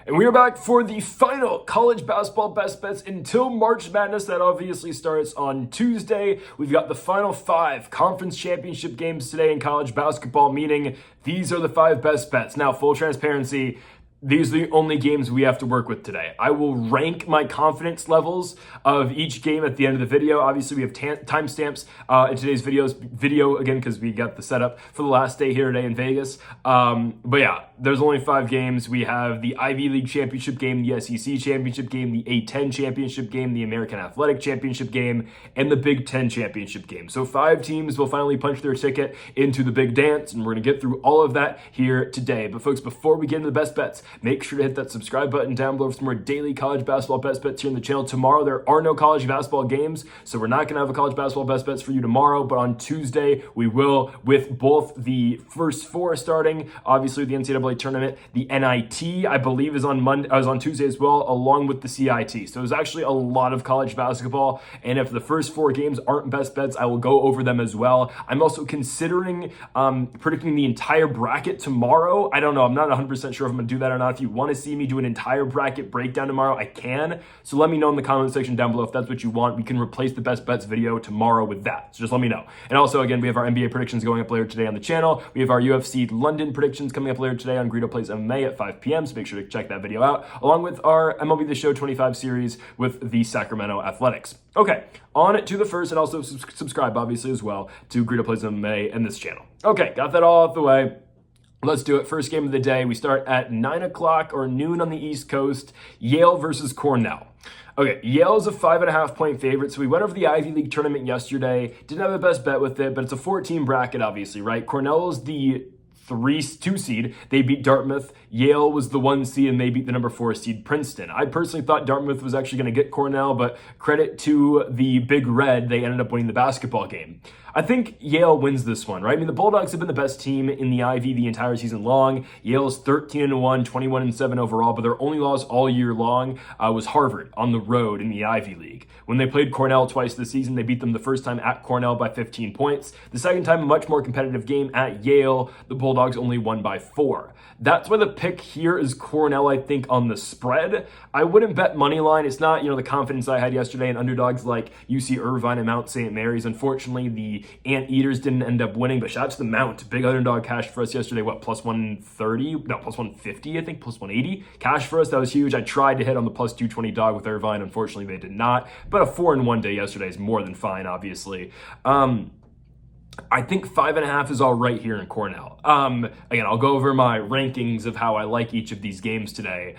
And we are back for the final college basketball best bets until March Madness. That obviously starts on Tuesday. We've got the final 5 conference championship games today in college basketball, meaning these are the 5 best bets. Now, full transparency, these are the only games we have to work with today. I will rank my confidence levels of each game at the end of the video. Obviously, we have timestamps in today's video again, because we got the setup for the last day here today in Vegas. But yeah, there's only 5 games. We have the Ivy League championship game, the SEC championship game, the A10 championship game, the American Athletic championship game, and the Big Ten championship game. So 5 teams will finally punch their ticket into the big dance, and we're going to get through all of that here today. But folks, before we get into the best bets, make sure to hit that subscribe button down below for some more daily college basketball best bets here on the channel. Tomorrow, there are no college basketball games, so we're not going to have a college basketball best bets for you tomorrow, but on Tuesday, we will, with both the first 4 starting, obviously the NCAA tournament, the NIT, I believe, is on Tuesday as well, along with the CIT. So there's actually a lot of college basketball, and if the first 4 games aren't best bets, I will go over them as well. I'm also considering predicting the entire bracket tomorrow. I don't know. I'm not 100% sure if I'm going to do that or not. If you want to see me do an entire bracket breakdown tomorrow, I can. So let me know in the comment section down below if that's what you want. We can replace the best bets video tomorrow with that. So just let me know. And also, again, we have our NBA predictions going up later today on the channel. We have our UFC London predictions coming up later today on Greedo Plays MMA at 5 p.m. So make sure to check that video out, along with our MLB The Show 25 series with the Sacramento Athletics. Okay, on to the first, and also subscribe, obviously, as well to Greedo Plays MMA and this channel. Okay, got that all out the way. Let's do it. First game of the day. We start at 9 o'clock or noon on the East Coast. Yale versus Cornell. Okay, Yale is a 5.5 point favorite. So we went over the Ivy League tournament yesterday. Didn't have the best bet with it, but it's a 14 bracket, obviously, right? Cornell is the 2 seed. They beat Dartmouth. Yale was the 1 seed, and they beat the number 4 seed Princeton. I personally thought Dartmouth was actually going to get Cornell, but credit to the Big Red, they ended up winning the basketball game. I think Yale wins this one, right? I mean, the Bulldogs have been the best team in the Ivy the entire season long. Yale's 13-1, 21-7 overall, but their only loss all year long was Harvard on the road in the Ivy League. When they played Cornell twice this season, they beat them the first time at Cornell by 15 points. The second time, a much more competitive game at Yale. The Bulldogs only won by 4. That's why the pick here is Cornell, I think, on the spread. I wouldn't bet money line. It's not, the confidence I had yesterday in underdogs like UC Irvine and Mount St. Mary's. Unfortunately, the Anteaters didn't end up winning, but shout out to the Mount. Big underdog cash for us yesterday. What, plus 130? No, plus 150, I think, plus 180. Cash for us, that was huge. I tried to hit on the plus 220 dog with Irvine. Unfortunately, they did not. But a 4-1 day yesterday is more than fine, obviously. I think 5.5 is all right here in Cornell. Again, I'll go over my rankings of how I like each of these games today.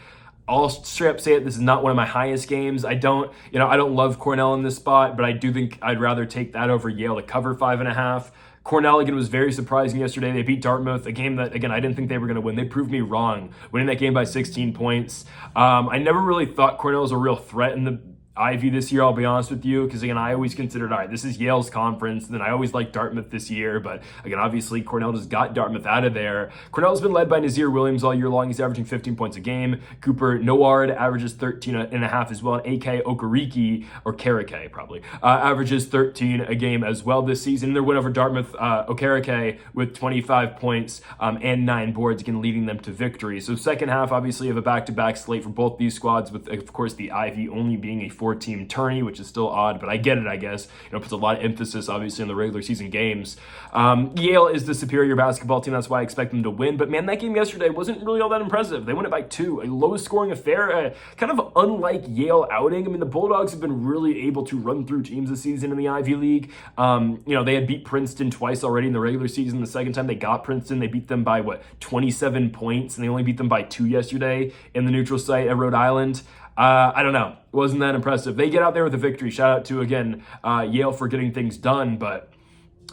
I'll straight up say it, this is not one of my highest games. I don't love Cornell in this spot, but I do think I'd rather take that over Yale to cover 5.5. Cornell, again, was very surprising yesterday. They beat Dartmouth, a game that, again, I didn't think they were going to win. They proved me wrong, winning that game by 16 points. I never really thought Cornell was a real threat in the Ivy this year, I'll be honest with you, because again, I always considered, all right, this is Yale's conference, and then I always liked Dartmouth this year, but again, obviously, Cornell just got Dartmouth out of there. Cornell's been led by Nazir Williams all year long. He's averaging 15 points a game. Cooper Noward averages 13.5 as well, and AK Okereke, or Karake probably, averages 13 a game as well this season. In their win over Dartmouth, Okereke with 25 points and 9 boards, again, leading them to victory. So second half, obviously, of a back-to-back slate for both these squads, with, of course, the Ivy only being a 4-team tourney, which is still odd, but I get it, I guess. Puts a lot of emphasis, obviously, on the regular season games. Yale is the superior basketball team. That's why I expect them to win. But, man, that game yesterday wasn't really all that impressive. They won it by 2. A low-scoring affair, kind of unlike Yale outing. I mean, the Bulldogs have been really able to run through teams this season in the Ivy League. They had beat Princeton twice already in the regular season. The second time they got Princeton, they beat them by, 27 points, and they only beat them by 2 yesterday in the neutral site at Rhode Island. I don't know. Wasn't that impressive. They get out there with a victory. Shout out to, again, Yale for getting things done, but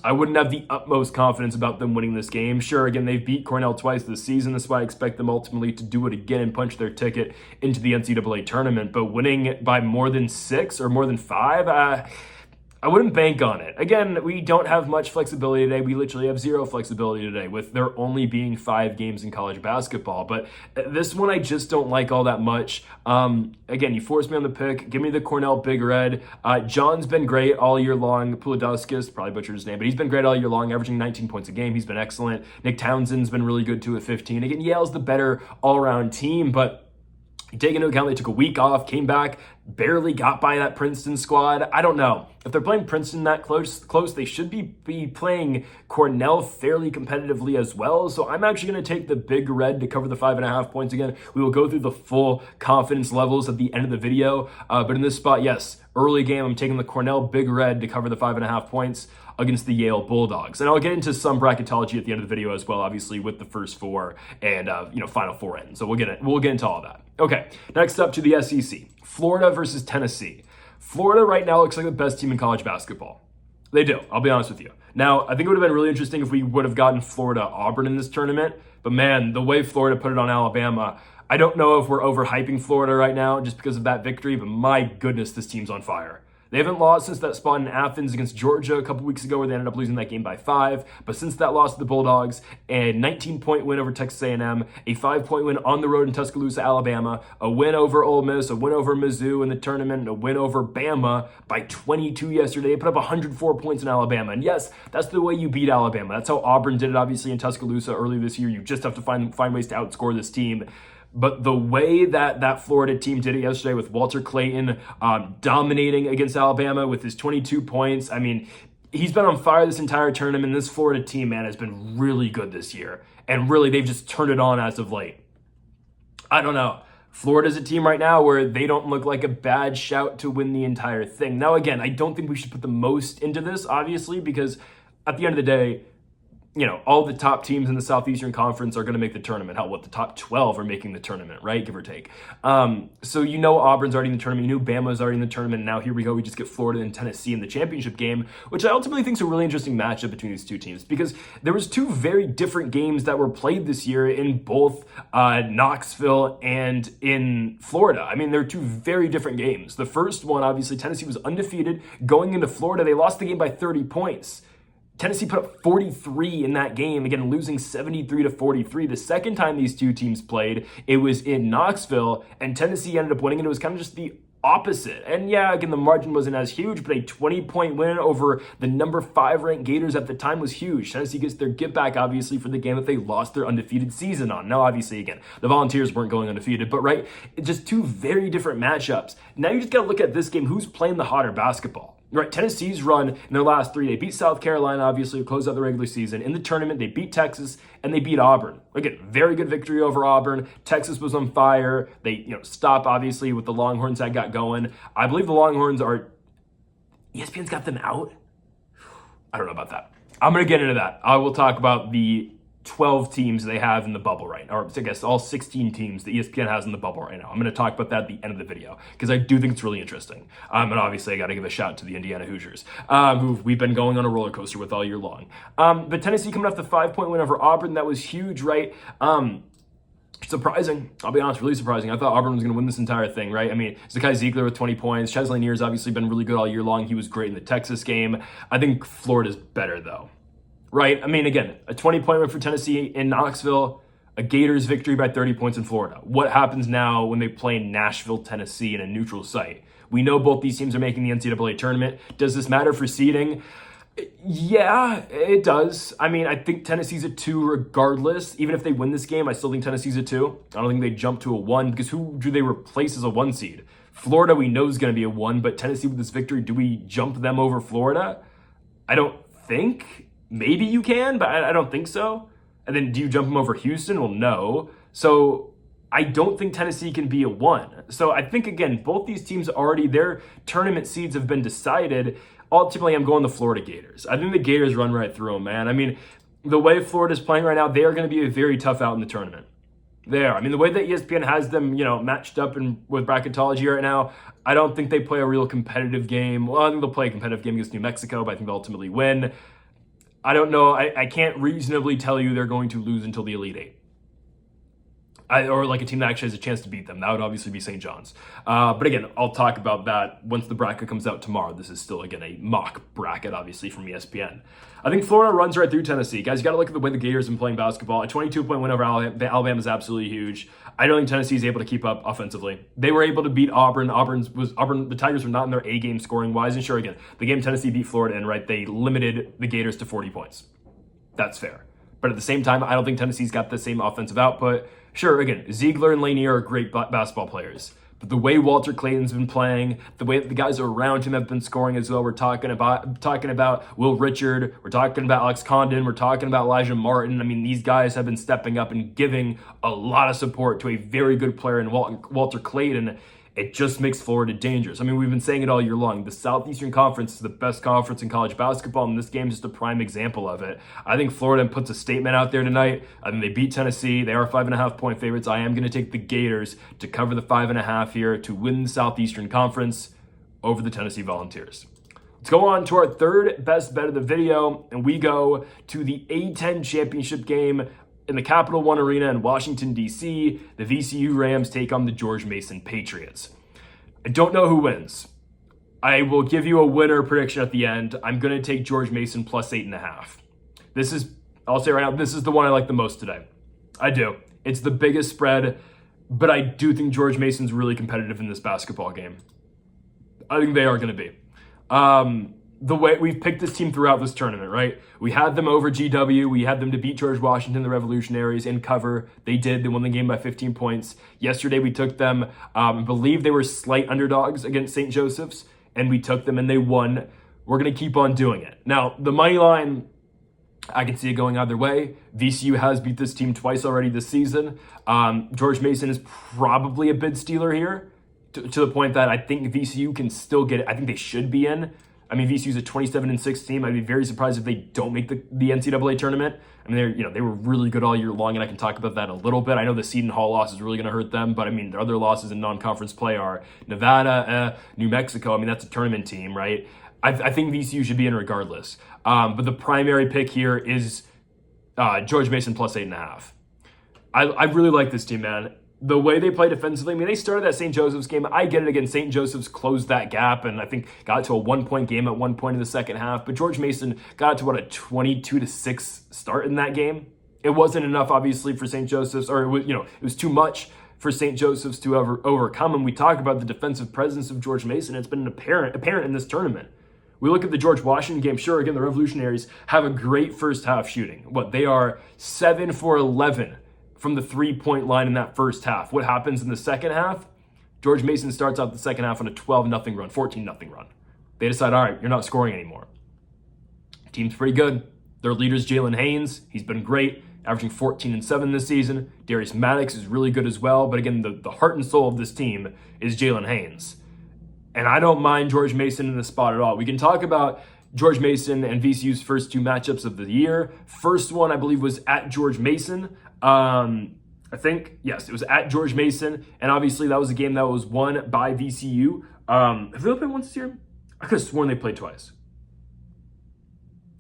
I wouldn't have the utmost confidence about them winning this game. Sure, again, they've beat Cornell twice this season. That's why I expect them ultimately to do it again and punch their ticket into the NCAA tournament. But winning by more than 6 or more than 5, I wouldn't bank on it. Again, we don't have much flexibility today. We literally have 0 flexibility today, with there only being 5 games in college basketball. But this one I just don't like all that much. Again, you forced me on the pick. Give me the Cornell Big Red. John's been great all year long. Poulidauskas, probably butchered his name, but he's been great all year long, averaging 19 points a game. He's been excellent. Nick Townsend's been really good too at 15. Again, Yale's the better all-around team, but Take into account they took a week off, came back, barely got by that Princeton squad. I don't know. If they're playing Princeton that close, they should be playing Cornell fairly competitively as well. So I'm actually going to take the big red to cover the 5.5 points again. We will go through the full confidence levels at the end of the video. But in this spot, yes, early game, I'm taking the Cornell big red to cover the 5.5 points against the Yale Bulldogs. And I'll get into some bracketology at the end of the video as well, obviously with the first four and Final Four in. So we'll get into all that. Okay, next up to the SEC. Florida versus Tennessee. Florida right now looks like the best team in college basketball. They do, I'll be honest with you. Now, I think it would have been really interesting if we would have gotten Florida-Auburn in this tournament, but man, the way Florida put it on Alabama, I don't know if we're overhyping Florida right now just because of that victory, but my goodness, this team's on fire. They haven't lost since that spot in Athens against Georgia a couple weeks ago where they ended up losing that game by 5. But since that loss to the Bulldogs, a 19-point win over Texas A&M, a 5-point win on the road in Tuscaloosa, Alabama, a win over Ole Miss, a win over Mizzou in the tournament, and a win over Bama by 22 yesterday. They put up 104 points in Alabama. And yes, that's the way you beat Alabama. That's how Auburn did it, obviously, in Tuscaloosa early this year. You just have to find ways to outscore this team. But the way that Florida team did it yesterday with Walter Clayton dominating against Alabama with his 22 points, I mean, he's been on fire this entire tournament. This Florida team, man, has been really good this year. And really, they've just turned it on as of late. I don't know. Florida's a team right now where they don't look like a bad shout to win the entire thing. Now, again, I don't think we should put the most into this, obviously, because at the end of the day, all the top teams in the Southeastern Conference are going to make the tournament. Hell, the top 12 are making the tournament, right? Give or take. So Auburn's already in the tournament. Bama's already in the tournament. And now here we go. We just get Florida and Tennessee in the championship game, which I ultimately think is a really interesting matchup between these two teams because there was two very different games that were played this year in both Knoxville and in Florida. I mean, they're two very different games. The first one, obviously, Tennessee was undefeated. Going into Florida, they lost the game by 30 points. Tennessee put up 43 in that game, again, losing 73-43. The second time these two teams played, it was in Knoxville, and Tennessee ended up winning, and it was kind of just the opposite. And yeah, again, the margin wasn't as huge, but a 20-point win over the number 5 ranked Gators at the time was huge. Tennessee gets their get back, obviously, for the game that they lost their undefeated season on. Now, obviously, again, the Volunteers weren't going undefeated, but right, just two very different matchups. Now you just got to look at this game, who's playing the hotter basketball. Right, Tennessee's run in their last 3, they beat South Carolina, obviously, to close out the regular season. In the tournament, they beat Texas, and they beat Auburn. Again, very good victory over Auburn. Texas was on fire. They, stopped, obviously, with the Longhorns that got going. I believe the Longhorns are... ESPN's got them out? I don't know about that. I'm going to get into that. I will talk about the 12 teams they have in the bubble right now, or I guess all 16 teams that ESPN has in the bubble right now. I'm going to talk about that at the end of the video because I do think it's really interesting. And obviously, I got to give a shout to the Indiana Hoosiers, who we've been going on a roller coaster with all year long. But Tennessee coming off the 5-point win over Auburn, that was huge, right? Surprising. I'll be honest, really surprising. I thought Auburn was going to win this entire thing, right? I mean, Zakai Ziegler with 20 points. Chesley Neer's obviously been really good all year long. He was great in the Texas game. I think Florida's better, though. Right? I mean, again, a 20-point win for Tennessee in Knoxville, a Gators victory by 30 points in Florida. What happens now when they play Nashville, Tennessee in a neutral site? We know both these teams are making the NCAA tournament. Does this matter for seeding? Yeah, it does. I mean, I think Tennessee's a 2 regardless. Even if they win this game, I still think Tennessee's a 2. I don't think they jump to a 1 because who do they replace as a 1 seed? Florida we know is going to be a 1, but Tennessee with this victory, do we jump them over Florida? I don't think. Maybe you can, but I don't think so. And then do you jump them over Houston? Well, no. So I don't think Tennessee can be a 1. So I think, again, both these teams already, their tournament seeds have been decided. Ultimately, I'm going the Florida Gators. I think the Gators run right through them, man. I mean, the way Florida's playing right now, they are going to be a very tough out in the tournament. They are. I mean, the way that ESPN has them, matched up with bracketology right now, I don't think they play a real competitive game. Well, I think they'll play a competitive game against New Mexico, but I think they'll ultimately win. I don't know. I can't reasonably tell you they're going to lose until the Elite 8. Or like a team that actually has a chance to beat them. That would obviously be St. John's. But again, I'll talk about that once the bracket comes out tomorrow. This is still, again, a mock bracket, obviously, from ESPN. I think Florida runs right through Tennessee. Guys, you got to look at the way the Gators have been playing basketball. A 22-point win over Alabama is absolutely huge. I don't think Tennessee is able to keep up offensively. They were able to beat Auburn. The Tigers were not in their A game scoring-wise. And sure, again, the game Tennessee beat Florida in, right, they limited the Gators to 40 points. That's fair. But at the same time, I don't think Tennessee's got the same offensive output. Sure, again, Ziegler and Lanier are great basketball players. But the way Walter Clayton's been playing, the way that the guys around him have been scoring as well, we're talking about Will Richard, we're talking about Alex Condon, we're talking about Elijah Martin. I mean, these guys have been stepping up and giving a lot of support to a very good player in Walter Clayton. It just makes Florida dangerous. I mean, we've been saying it all year long. The Southeastern Conference is the best conference in college basketball, and this game is just a prime example of it. I think Florida puts a statement out there tonight. I mean, they beat Tennessee. They are 5.5-point favorites. I am going to take the Gators to cover the 5.5 here to win the Southeastern Conference over the Tennessee Volunteers. Let's go on to our third best bet of the video, and we go to the A-10 championship game in the Capital One Arena in Washington, D.C., the VCU Rams take on the George Mason Patriots. I don't know who wins. I will give you a winner prediction at the end. I'm going to take George Mason plus 8.5. I'll say right now, this is the one I like the most today. I do. It's the biggest spread, but I do think George Mason's really competitive in this basketball game. I think they are going to be. The way we've picked this team throughout this tournament, right? We had them over GW. We had them to beat George Washington, the Revolutionaries, and cover. They did. They won the game by 15 points. Yesterday, we took them. I believe they were slight underdogs against St. Joseph's, and we took them, and they won. We're going to keep on doing it. Now, the money line, I can see it going either way. VCU has beat this team twice already this season. George Mason is probably a bid stealer here to the point that I think VCU can still get it. I think they should be in. I mean, VCU's a 27-6 team. I'd be very surprised if they don't make the NCAA tournament. I mean, they were really good all year long, and I can talk about that a little bit. I know the Seton Hall loss is really going to hurt them, but I mean, their other losses in non-conference play are Nevada, New Mexico. I mean, that's a tournament team, right? I think VCU should be in regardless. But the primary pick here is George Mason plus 8.5. I really like this team, man. The way they play defensively, I mean, they started that St. Joseph's game. I get it again. St. Joseph's closed that gap and I think got it to a 1-point game at one point in the second half. But George Mason got it to, a 22-6 start in that game. It wasn't enough, obviously, for St. Joseph's, or it was too much for St. Joseph's to overcome. And we talk about the defensive presence of George Mason. It's been apparent in this tournament. We look at the George Washington game. Sure, again, the Revolutionaries have a great first half shooting. They are 7 for 11 from the 3-point line in that first half. What happens in the second half? George Mason starts out the second half on a 12-0 run, 14-0 run. They decide, all right, you're not scoring anymore. Team's pretty good. Their leader's Jalen Haynes. He's been great, averaging 14 and 7 this season. Darius Maddox is really good as well. But again, the heart and soul of this team is Jalen Haynes. And I don't mind George Mason in the spot at all. We can talk about George Mason and VCU's first two matchups of the year. First one, I believe, was at George Mason. I think, yes, it was at George Mason. And obviously that was a game that was won by VCU. Have they played once this year? I could have sworn they played twice.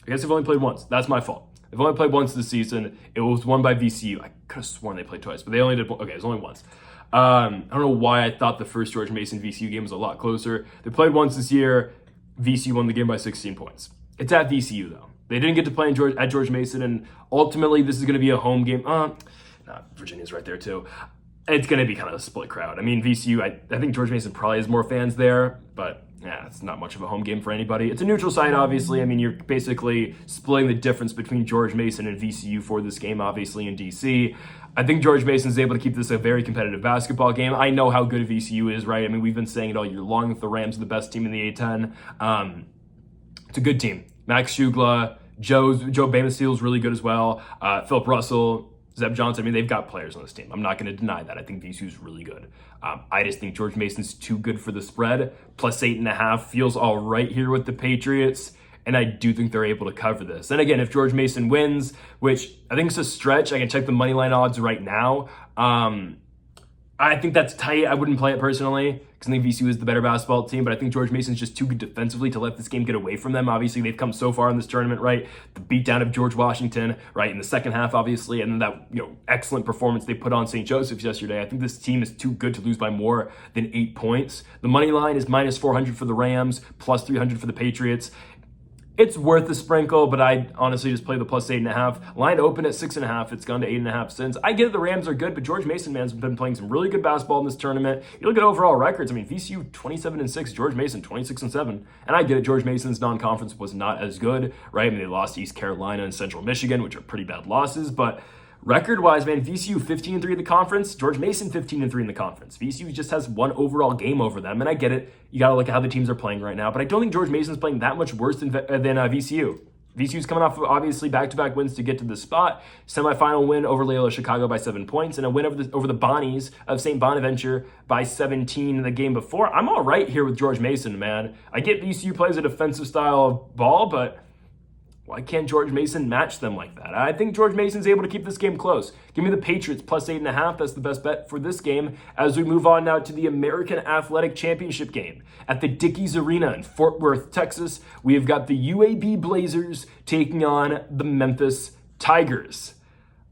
I guess they've only played once. That's my fault. They've only played once this season. It was won by VCU. I could have sworn they played twice, but they only did, okay, it was only once. I don't know why I thought the first George Mason VCU game was a lot closer. They played once this year. VCU won the game by 16 points. It's at VCU, though. They didn't get to play at George Mason, and ultimately this is going to be a home game. Virginia's right there, too. It's going to be kind of a split crowd. I mean, VCU, I think George Mason probably has more fans there, but yeah, it's not much of a home game for anybody. It's a neutral site, obviously. I mean, you're basically splitting the difference between George Mason and VCU for this game, obviously, in D.C. I think George Mason is able to keep this a very competitive basketball game. I know how good VCU is, right? I mean, we've been saying it all year long that the Rams are the best team in the A-10. It's a good team. Max Shugla, Joe Bamesteal is really good as well. Philip Russell, Zeb Johnson, I mean, they've got players on this team. I'm not going to deny that. I think VCU is really good. I just think George Mason's too good for the spread. Plus 8.5 feels all right here with the Patriots, and I do think they're able to cover this. And again, if George Mason wins, which I think is a stretch, I can check the money line odds right now. I think that's tight. I wouldn't play it personally because I think VCU is the better basketball team, but I think George Mason's just too good defensively to let this game get away from them. Obviously, they've come so far in this tournament, right? The beatdown of George Washington, right, in the second half, obviously, and then that excellent performance they put on St. Joseph's yesterday. I think this team is too good to lose by more than 8 points. The money line is minus 400 for the Rams, plus 300 for the Patriots. It's worth the sprinkle, but I honestly just play the plus 8.5. Line opened at 6.5. It's gone to 8.5 since. I get it, the Rams are good, but George Mason, man's been playing some really good basketball in this tournament. You look at overall records. I mean, VCU 27-6, George Mason 26-7. And I get it, George Mason's non-conference was not as good, right? I mean, they lost to East Carolina and Central Michigan, which are pretty bad losses, but record-wise, man, VCU 15-3 in the conference, George Mason 15-3 in the conference. VCU just has one overall game over them, and I get it. You got to look at how the teams are playing right now, but I don't think George Mason's playing that much worse than VCU. VCU's coming off of obviously back-to-back wins to get to the spot. Semifinal win over Loyola Chicago by 7 points, and a win over the Bonnies of St. Bonaventure by 17 in the game before. I'm all right here with George Mason, man. I get VCU plays a defensive style of ball, but why can't George Mason match them like that? I think George Mason's able to keep this game close. Give me the Patriots plus 8.5. That's the best bet for this game as we move on now to the American Athletic Championship game. At the Dickies Arena in Fort Worth, Texas, we have got the UAB Blazers taking on the Memphis Tigers.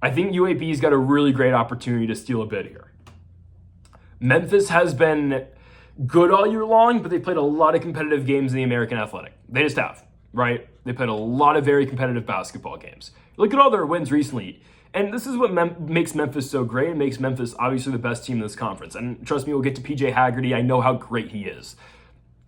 I think UAB's got a really great opportunity to steal a bid here. Memphis has been good all year long, but they played a lot of competitive games in the American Athletic. They just have. Right? They played a lot of very competitive basketball games. Look at all their wins recently. And this is what makes Memphis so great. It makes Memphis obviously the best team in this conference. And trust me, we'll get to PJ Haggerty. I know how great he is.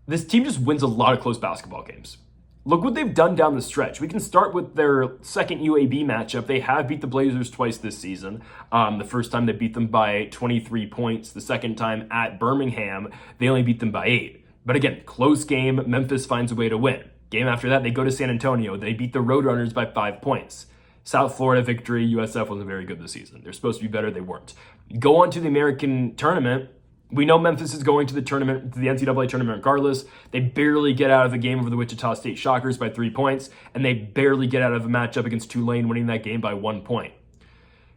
This team just wins a lot of close basketball games. Look what they've done down the stretch. We can start with their second UAB matchup. They have beat the Blazers twice this season. The first time they beat them by 23 points. The second time at Birmingham, they only beat them by 8. But again, close game. Memphis finds a way to win. Game after that, they go to San Antonio. They beat the Roadrunners by 5 points. South Florida victory. USF wasn't very good this season. They're supposed to be better. They weren't. Go on to the American tournament. We know Memphis is going to the tournament, to the NCAA tournament regardless. They barely get out of the game over the Wichita State Shockers by 3 points, and they barely get out of a matchup against Tulane, winning that game by 1 point.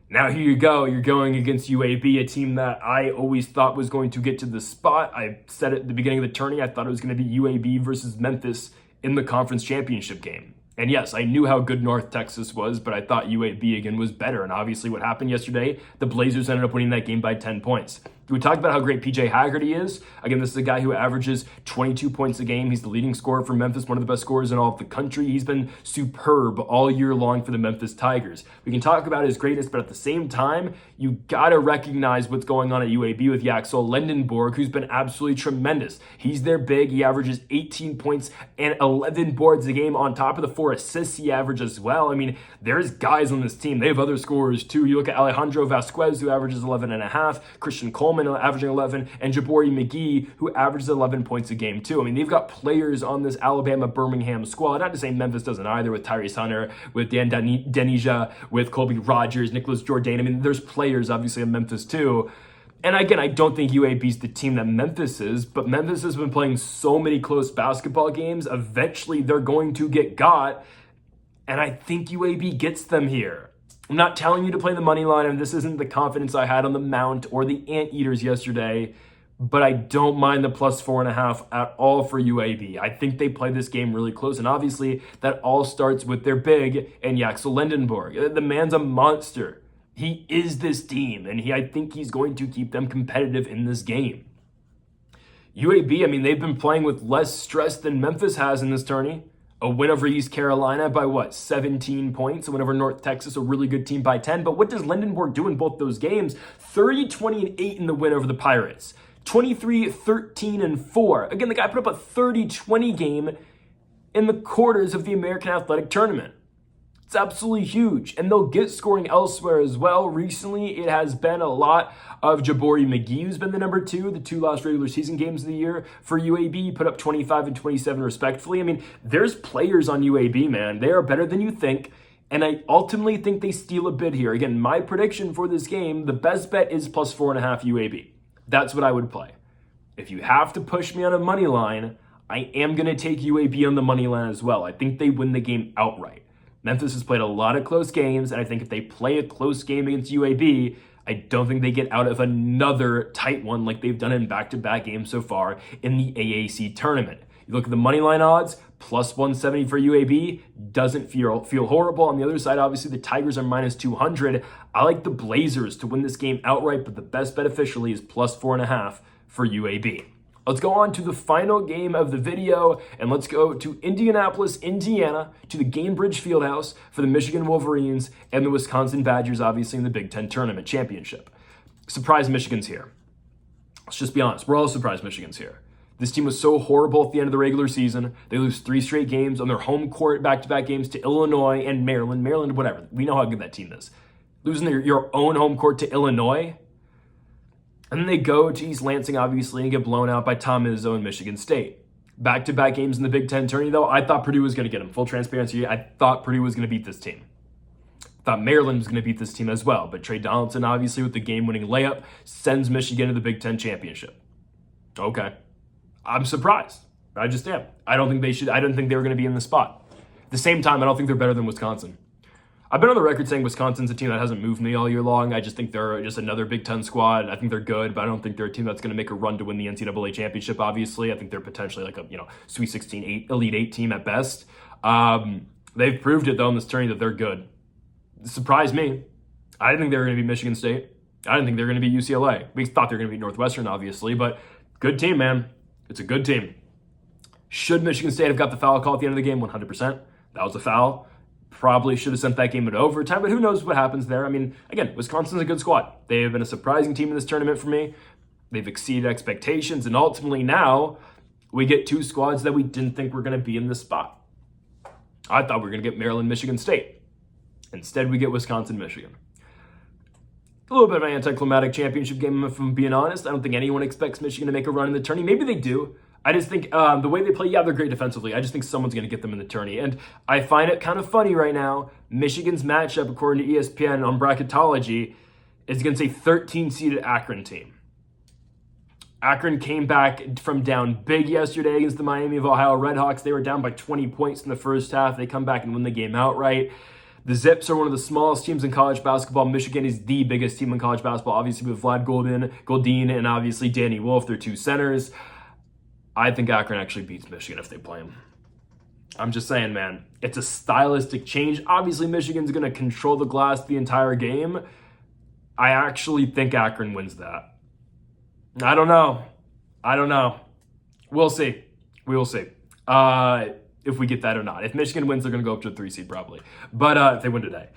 Now here you go. You're going against UAB, a team that I always thought was going to get to the spot. I said it at the beginning of the tourney. I thought it was going to be UAB versus Memphis in the conference championship game. And yes, I knew how good North Texas was, but I thought UAB again was better. And obviously what happened yesterday, the Blazers ended up winning that game by 10 points. We talked about how great PJ Haggerty is. Again, this is a guy who averages 22 points a game. He's the leading scorer for Memphis, one of the best scorers in all of the country. He's been superb all year long for the Memphis Tigers. We can talk about his greatness, but at the same time, you gotta recognize what's going on at UAB with Yaxel Lendenborg, who's been absolutely tremendous. He's their big. He averages 18 points and 11 boards a game on top of the 4 assists he averages as well. I mean, there's guys on this team. They have other scorers too. You look at Alejandro Vasquez, who averages 11.5, Christian Coleman averaging 11, and Jabari McGee, who averages 11 points a game too. I mean, they've got players on this Alabama-Birmingham squad. Not to say Memphis doesn't either, with Tyrese Hunter, with Dan Denija, with Colby Rogers, Nicholas Jourdain. I mean, there's players obviously in Memphis too. And again, I don't think UAB's the team that Memphis is, but Memphis has been playing so many close basketball games. Eventually, they're going to get got, and I think UAB gets them here. I'm not telling you to play the money line, and this isn't the confidence I had on the Mount or the Anteaters yesterday, but I don't mind the plus 4.5 at all for UAB. I think they play this game really close, and obviously that all starts with their big and Yaxel Lendenborg. The man's a monster. He is this team, and I think he's going to keep them competitive in this game. UAB, I mean, they've been playing with less stress than Memphis has in this tourney. A win over East Carolina by 17 points. A win over North Texas, a really good team by 10. But what does Lendenborg do in both those games? 30, 20, and 8 in the win over the Pirates. 23, 13, and 4. Again, the guy put up a 30-20 game in the quarters of the American Athletic Tournament. It's absolutely huge, and they'll get scoring elsewhere as well. Recently, it has been a lot of Jabari McGee, who's been the number 2, the 2 last regular season games of the year for UAB, put up 25 and 27 respectively. I mean, there's players on UAB, man. They are better than you think, and I ultimately think they steal a bid here. Again, my prediction for this game, the best bet is plus 4.5 UAB. That's what I would play. If you have to push me on a money line, I am going to take UAB on the money line as well. I think they win the game outright. Memphis has played a lot of close games, and I think if they play a close game against UAB, I don't think they get out of another tight one like they've done in back-to-back games so far in the AAC tournament. You look at the money line odds, plus 170 for UAB, doesn't feel horrible. On the other side, obviously, the Tigers are minus 200. I like the Blazers to win this game outright, but the best bet officially is plus 4.5 for UAB. Let's go on to the final game of the video, and let's go to Indianapolis, Indiana, to the Gainbridge Fieldhouse for the Michigan Wolverines and the Wisconsin Badgers, obviously in the Big Ten Tournament Championship. Surprised Michigan's here. Let's just be honest. We're all surprised Michigan's here. This team was so horrible at the end of the regular season. They lose 3 straight games on their home court, back-to-back games to Illinois and Maryland. Maryland, whatever. We know how good that team is. Losing your own home court to Illinois. And then they go to East Lansing, obviously, and get blown out by Tom Izzo and Michigan State. Back-to-back games in the Big Ten tourney, though. I thought Purdue was going to get them. Full transparency, I thought Purdue was going to beat this team. Thought Maryland was going to beat this team as well. But Trey Donaldson, obviously, with the game-winning layup, sends Michigan to the Big Ten championship. Okay. I'm surprised. I just am. I don't think they were going to be in the spot. At the same time, I don't think they're better than Wisconsin. I've been on the record saying Wisconsin's a team that hasn't moved me all year long. I just think they're just another Big Ten squad. I think they're good, but I don't think they're a team that's going to make a run to win the NCAA championship, obviously. I think they're potentially like a Sweet 16, Elite 8 team at best. They've proved it, though, in this tourney that they're good. It surprised me. I didn't think they were going to be Michigan State. I didn't think they were going to be UCLA. We thought they were going to be Northwestern, obviously, but good team, man. It's a good team. Should Michigan State have got the foul call at the end of the game? 100%. That was a foul. Probably should have sent that game into overtime, but who knows what happens there. I mean, again, Wisconsin's a good squad. They have been a surprising team in this tournament for me. They've exceeded expectations, and ultimately now we get 2 squads that we didn't think were going to be in this spot. I thought we were going to get Maryland, Michigan State. Instead, we get Wisconsin, Michigan. A little bit of an anticlimactic championship game, if I'm being honest. I don't think anyone expects Michigan to make a run in the tourney. Maybe they do. I just think the way they play, they're great defensively. I just think someone's going to get them in the tourney. And I find it kind of funny right now. Michigan's matchup, according to ESPN on bracketology, is against a 13-seeded Akron team. Akron came back from down big yesterday against the Miami of Ohio Redhawks. They were down by 20 points in the first half. They come back and win the game outright. The Zips are one of the smallest teams in college basketball. Michigan is the biggest team in college basketball, obviously with Vlad Goldin, and obviously Danny Wolf, their 2 centers. I think Akron actually beats Michigan if they play them. I'm just saying, man. It's a stylistic change. Obviously, Michigan's going to control the glass the entire game. I actually think Akron wins that. I don't know. We'll see. We will see. If we get that or not. If Michigan wins, they're going to go up to a 3 seed probably. But if they win today,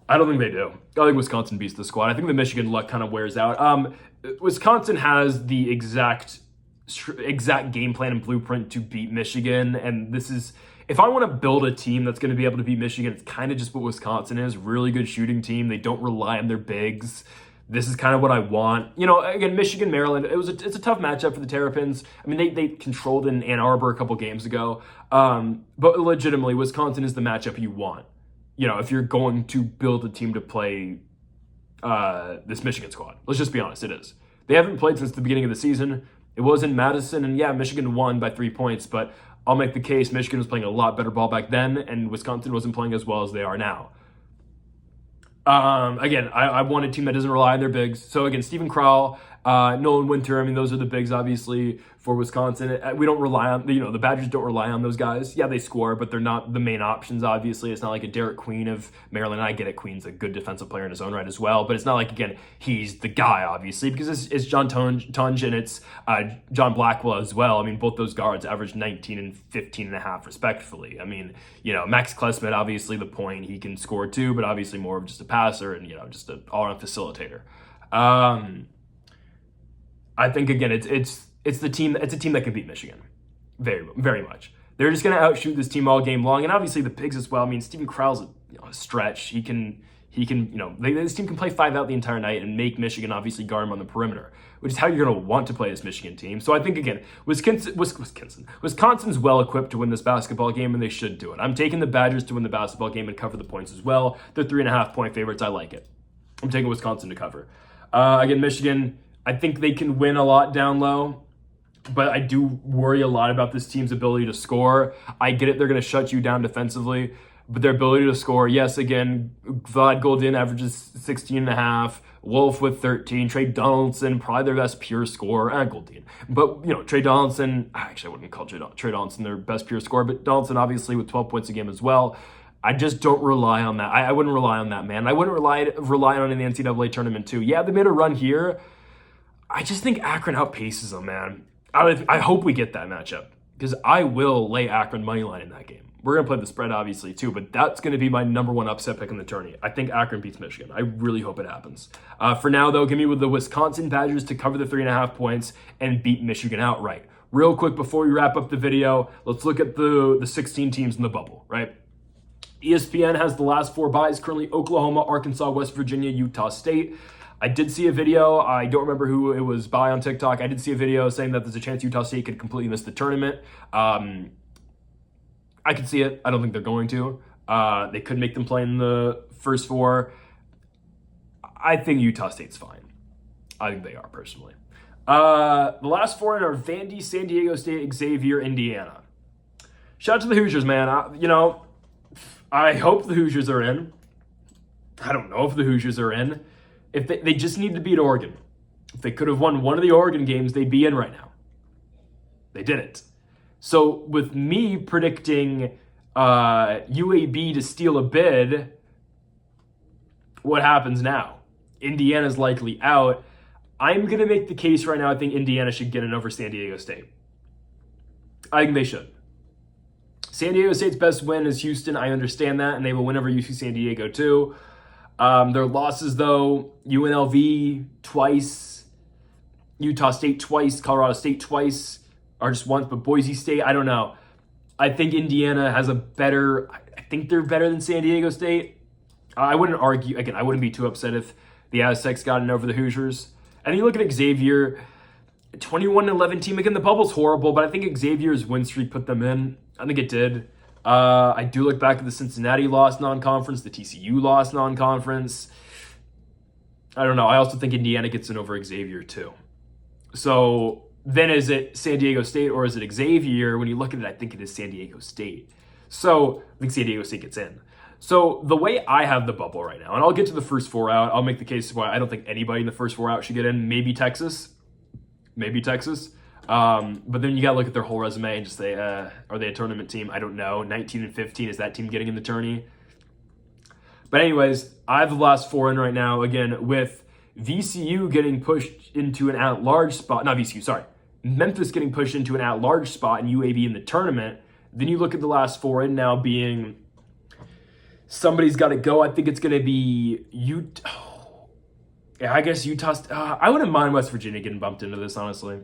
I don't think they do. I think Wisconsin beats the squad. I think the Michigan luck kind of wears out. Wisconsin has the exact game plan and blueprint to beat Michigan, and this is, if I want to build a team that's going to be able to beat Michigan, it's kind of just what Wisconsin is. Really good shooting team. They don't rely on their bigs. This is kind of what I want. Again, Michigan, Maryland, it's a tough matchup for the Terrapins. I mean, they controlled in Ann Arbor a couple games ago. But legitimately, Wisconsin is the matchup you want. If you're going to build a team to play this Michigan squad. Let's just be honest, it is. They haven't played since the beginning of the season. It was in Madison, and Michigan won by 3 points, but I'll make the case Michigan was playing a lot better ball back then, and Wisconsin wasn't playing as well as they are now. Again, I want a team that doesn't rely on their bigs. So again, Stephen Crowell, Nolan Winter, I mean, those are the bigs, obviously, for Wisconsin. We don't rely on, the Badgers don't rely on those guys. Yeah, they score, but they're not the main options, obviously. It's not like a Derek Queen of Maryland. I get it, Queen's a good defensive player in his own right as well, but it's not like, again, he's the guy, obviously, because it's John Tunge and it's John Blackwell as well. I mean, both those guards average 19 and 15 and a half, respectively. I mean, Max Klesmit, obviously, the point, he can score too, but obviously more of just a passer and, just an all-around facilitator. I think, again, it's a team that can beat Michigan. Very, very much. They're just going to outshoot this team all game long. And obviously the bigs as well. I mean, Stephen Crowell's a stretch. This team can play 5 out the entire night and make Michigan obviously guard him on the perimeter, which is how you're going to want to play this Michigan team. So I think, again, Wisconsin's well-equipped to win this basketball game, and they should do it. I'm taking the Badgers to win the basketball game and cover the points as well. They're 3.5-point favorites. I like it. I'm taking Wisconsin to cover. Again, Michigan, I think they can win a lot down low, but I do worry a lot about this team's ability to score. I get it, they're going to shut you down defensively, but their ability to score, yes, again, Vlad Goldin averages 16.5, Wolf with 13, Trey Donaldson, probably their best pure scorer, and Goldin. But, Trey Donaldson, actually I wouldn't call Trey Donaldson their best pure scorer, but Donaldson obviously with 12 points a game as well. I just don't rely on that. I wouldn't rely on that, man. I wouldn't rely on it in the NCAA tournament too. Yeah, they made a run here. I just think Akron outpaces them, man. I hope we get that matchup because I will lay Akron moneyline in that game. We're going to play the spread, obviously, too, but that's going to be my number one upset pick in the tourney. I think Akron beats Michigan. I really hope it happens. For now, though, give me with the Wisconsin Badgers to cover the 3.5 points and beat Michigan outright. Real quick, before we wrap up the video, let's look at the 16 teams in the bubble, right? ESPN has the last 4 byes, currently Oklahoma, Arkansas, West Virginia, Utah State. I did see a video, I don't remember who it was by on TikTok. I did see a video saying that there's a chance Utah State could completely miss the tournament. I could see it. I don't think they're going to. They could make them play in the first 4. I think Utah State's fine. I think they are, personally. The last 4 in are Vandy, San Diego State, Xavier, Indiana. Shout out to the Hoosiers, man. I hope the Hoosiers are in. I don't know if the Hoosiers are in. If they just need to beat Oregon. If they could have won one of the Oregon games, they'd be in right now. They didn't. So with me predicting UAB to steal a bid, what happens now? Indiana's likely out. I'm going to make the case right now. I think Indiana should get in over San Diego State. I think they should. San Diego State's best win is Houston. I understand that, and they will win over UC San Diego too. Their losses, though, UNLV twice, Utah State twice, Colorado State twice, or just once, but Boise State, I don't know. I think Indiana has I think they're better than San Diego State. I wouldn't argue, again, I wouldn't be too upset if the Aztecs got in over the Hoosiers. And you look at Xavier, 21-11 team. Again, the bubble's horrible, but I think Xavier's win streak put them in. I think it did. I do look back at the Cincinnati loss non-conference, the TCU loss non-conference. I don't know. I also think Indiana gets in over Xavier too. So then is it San Diego State or is it Xavier? When you look at it, I think it is San Diego State. So I think San Diego State gets in. So the way I have the bubble right now, and I'll get to the first 4 out. I'll make the case why I don't think anybody in the first 4 out should get in. Maybe Texas. But then you got to look at their whole resume and just say, are they a tournament team? I don't know. 19-15, is that team getting in the tourney? But anyways, I have the last 4 in right now, again, with VCU getting pushed into an at-large spot. Not VCU, sorry. Memphis getting pushed into an at-large spot and UAB in the tournament. Then you look at the last 4 in now being somebody's got to go. I think it's going to be Utah. Yeah, I guess Utah. I wouldn't mind West Virginia getting bumped into this, honestly.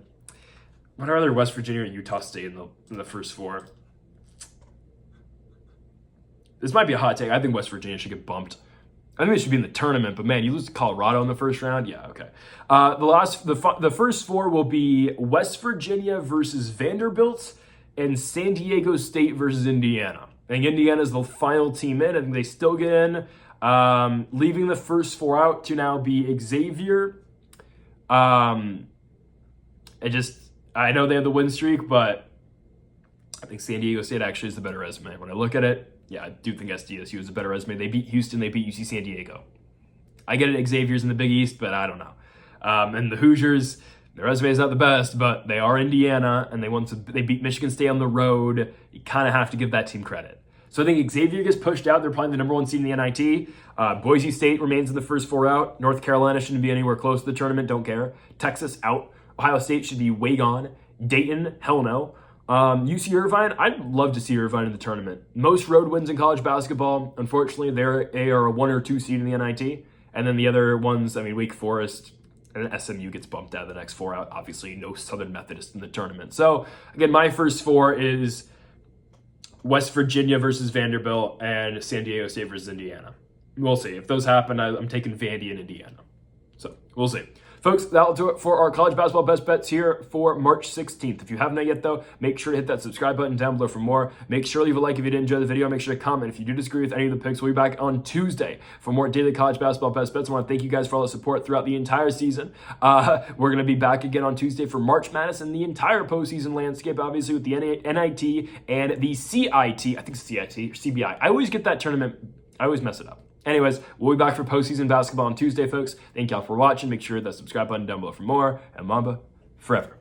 I'd rather West Virginia and Utah State in the first 4. This might be a hot take. I think West Virginia should get bumped. I think they should be in the tournament, but man, you lose to Colorado in the first round? Yeah, okay. The first 4 will be West Virginia versus Vanderbilt and San Diego State versus Indiana. I think Indiana's the final team in. I think they still get in. Leaving the first 4 out to now be Xavier. I know they have the win streak, but I think San Diego State actually is the better resume. When I look at it, yeah, I do think SDSU is a better resume. They beat Houston, they beat UC San Diego. I get it, Xavier's in the Big East, but I don't know. And the Hoosiers, their resume is not the best, but they are Indiana, and they beat Michigan State on the road. You kind of have to give that team credit. So I think Xavier gets pushed out. They're probably the number 1 seed in the NIT. Boise State remains in the first 4 out. North Carolina shouldn't be anywhere close to the tournament. Don't care. Texas out. Ohio State should be way gone. Dayton, hell no. UC Irvine, I'd love to see Irvine in the tournament. Most road wins in college basketball. Unfortunately, they are a 1 or 2 seed in the NIT. And then the other ones, Wake Forest and SMU gets bumped out of the next 4 out. Obviously, no Southern Methodist in the tournament. So, again, my first 4 is West Virginia versus Vanderbilt and San Diego State versus Indiana. We'll see. If those happen, I'm taking Vandy and Indiana. So, we'll see. Folks, that'll do it for our college basketball best bets here for March 16th. If you haven't yet, though, make sure to hit that subscribe button down below for more. Make sure to leave a like if you did enjoy the video. Make sure to comment if you do disagree with any of the picks. We'll be back on Tuesday for more daily college basketball best bets. I want to thank you guys for all the support throughout the entire season. We're going to be back again on Tuesday for March Madness and the entire postseason landscape, obviously, with the NIT and the CIT. I think it's CIT or CBI. I always get that tournament. I always mess it up. Anyways, we'll be back for postseason basketball on Tuesday, folks. Thank y'all for watching. Make sure that subscribe button down below for more. And Mamba forever.